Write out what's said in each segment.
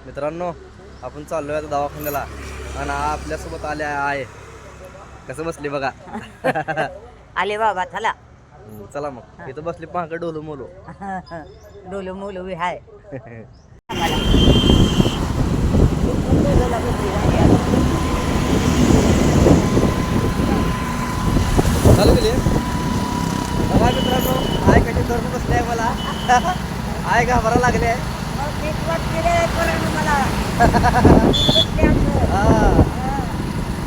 मित्रांनो आपण चाललोय आता दवाखान्याला आणि आपल्यासोबत आले आहे. कसं बसले बघा. आले बाबा चला. चला मग इथं बसले पाहक डोलू मोलू. डोलू मोलू बी हाय. चालू केली बघा मित्रांनो. आय कशी धरून बसले आहे मला. आय घाबरा लागले.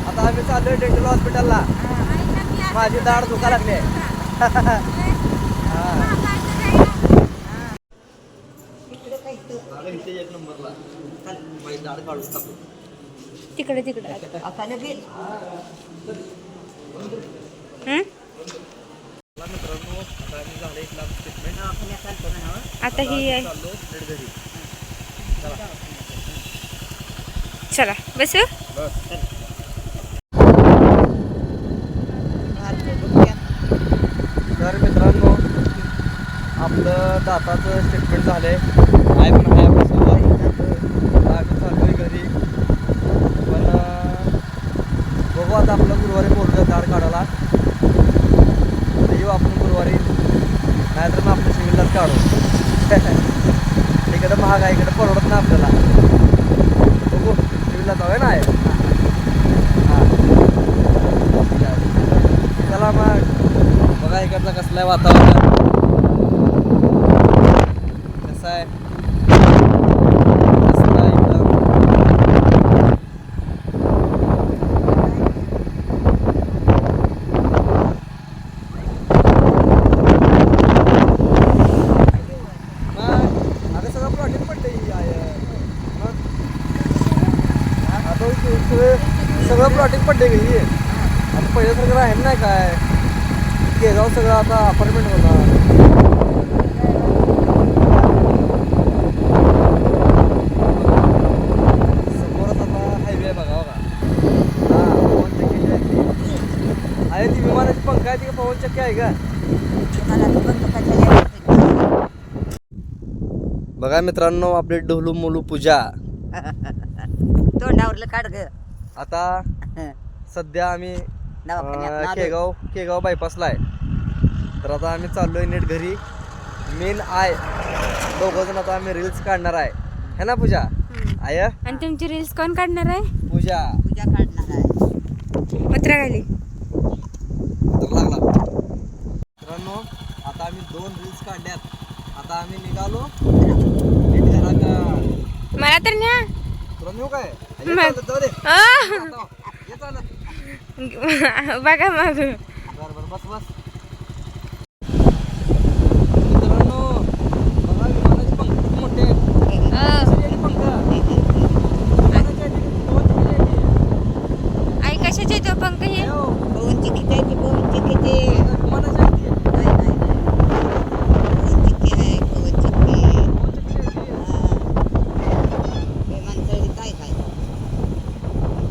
आता आम्ही चाललोय डेंटल हॉस्पिटलला. माझी दाढ दुखा लागली आहे. एक नंबरला माझी दाढ काढून टाकू. तिकडे तिकडे आता लगेच. मित्रांनो आता आम्ही झालं 1 लाख ट्रीटमेंट. आता ही आहे. चाललो नीट घरी. चला बस. तर मित्रांनो आपलं दाताचं ट्रीटमेंट झालंय. आहे पण आहे आपल्यासोबत. आम्ही चाललोय घरी. पण बघू आता आपलं गुरुवारी बोलतोय दाढ काढायला. येऊ आपण गुरुवारी. नाहीतर मग आपल्या सिव्हिललाच काढू. इकडं महाग आहे. इकडं परवडत नाही आपल्याला. बघू सिव्हिलला जाऊया ना. हां चला मग. बघा इकडचं कसलं आहे वातावरण. कसं आहे कसं आहे एकदम. आता सगळं प्लॉटिंग पडलं आता सगळं प्लॉटिंग पडले घरी. आता पहिल्यासारखं राहील नाही काय. केगाव सगळं आता अपार्टमेंट होणार. समोरच आता हायवे बघा बघा. हां पवनचक्की आहे ती. विमानाची पंख आहे ती. पवनचक्की आहे का बघा मित्रांनो. आपली ढोलू मोलू पूजा. तोंडावरलं काढ ग. आता सध्या आम्ही दवाखान्यात केगाव बायपासला आहे. तर आता आम्ही चाललोय नीट घरी. मेन आय दोघंजण आता आम्ही रील्स काढणार आहे. है ना पूजा. आय आणि तुमची रील्स कोण काढणार आहे? पूजा काढणार आहे. पत्रा खाली तर लागला. मित्रांनो आता आम्ही 2 रील्स काढल्यात. आता आम्ही निघालो नीट घराकडे. मला तर न्या. तुला नेऊ काय. जाऊ दे ये चालत. बघा मग. बरं बस बस. मित्रांनो बघा विमानाचे पंख किती मोठे आहेत. पंख आई कशाचे तो पंख हे? पवनचक्की आहे ती. पवनचक्की विमानाचे आहेत ते. पवनचक्की आहे. पवनचक्की विमानतळी काय काय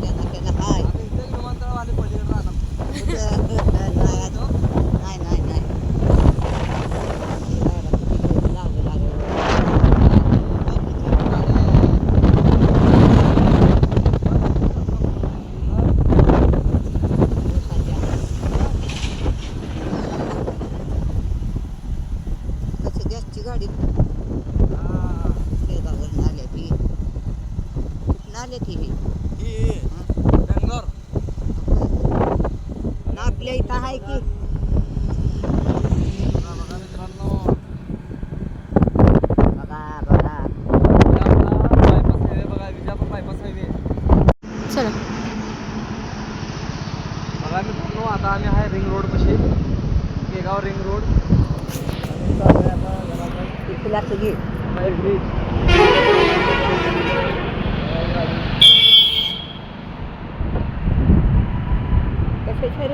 त्याला हाय. आता इथे विमानतळ आले पलीकडे राहणार. नाही कशी गॅसची गाडी शेगाववरून आल्या ती. कुठून आल्या ती ही बेंगलोर. आपल्या इथं आहे की. बघा मित्रांनो बघा बायपास हायवे बघा. Vijapur bypass highway. चला बघा मित्रांनो आता आम्ही आहे रिंग रोड पाशी. Kegaon ring road. आम्ही चाललोय आता घराकडे. तुला सगळी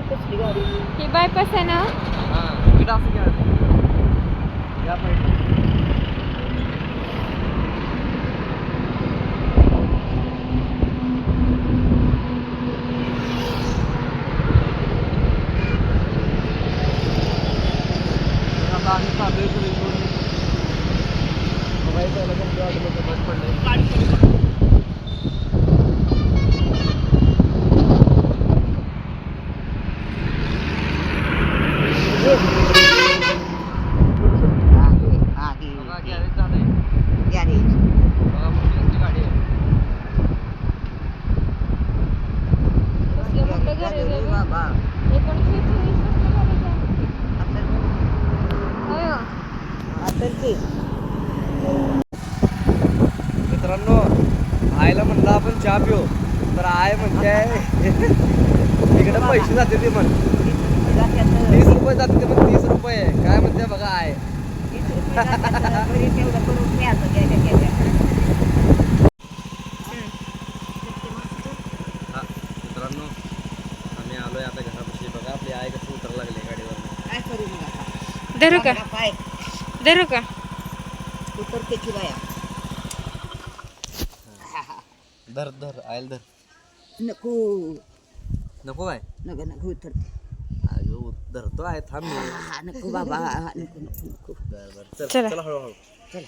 कसली गाडी. ही बायपास आहे ना. हां इकडं असं घ्या. या पाहिजे. आता आम्ही चाललोय रिंग रोड. बघायचं बस पडलंय. गॅरेज बघा मोठी गाडी आहे. कसलं मोठं घर आहे रे बे. बाबा 1924 कसलं घर आहे ते? होय हो. असेल की मित्रांनो आईला म्हणलं आपण चहा पिऊ तर आय म्हणते इकडे पैसे जाते ते म्हण 30 रुपये जाते ते पण 30 रुपये काय म्हणते बघा आय. तेवढं करून न्यायचं गेल्या गेल्या हा मित्रांनो आम्ही आलोय आता घरापाशी. बघा आपली आई कसं उतरायला लागली गाडीवर. काय करू मग आता धरू का पाय धरू का उतरते की बाया धर धर आयल धर. नको नको काय नको नको उतरते अगं धरतो आहे थांब मी. नको बाबा नको नको नको बरं बरं चल चला. चला हळूहळू चला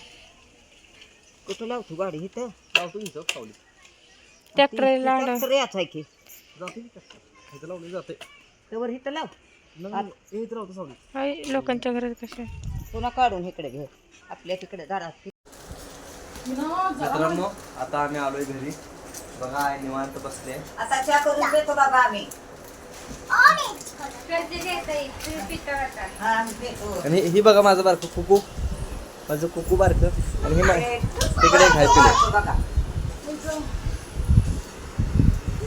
कुठं लावतो गाडी इथं लावतो इथं सावली. ट्रॅक्टरला आणलं. ट्रॅक्टर याच आहे की जाते इथं लावली जाते. तवर इथं लाव इथं लावतो सावली. हाय, लोकांच्या घरात कशा पुन्हा काढून इकडे घे आपल्या तिकडे दारात मित्रांनो आता आम्ही आलोय घरी. बघा आई निवांत बसले. आता चहा करून देतो बाबा आम्ही हा आम्ही देतो आणि ही बघा माझं बारकं कुकू. माझं कुकू बारकं आणि हे तिकडे खाय पिलं. बघा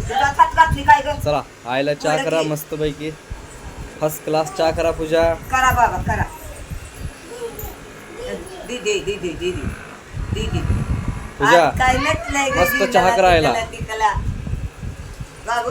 तुला खात घातली काय ग चला आईला चहा करा मस्त पैकी फर्स्ट क्लास चहा करा पूजा. करा बाबा करा दीदी दीदी दीदी दीदी पूजा आज काय नटलंय ग मस्त दीदीला, चहा करायला. तिकला, तिकला. बाबू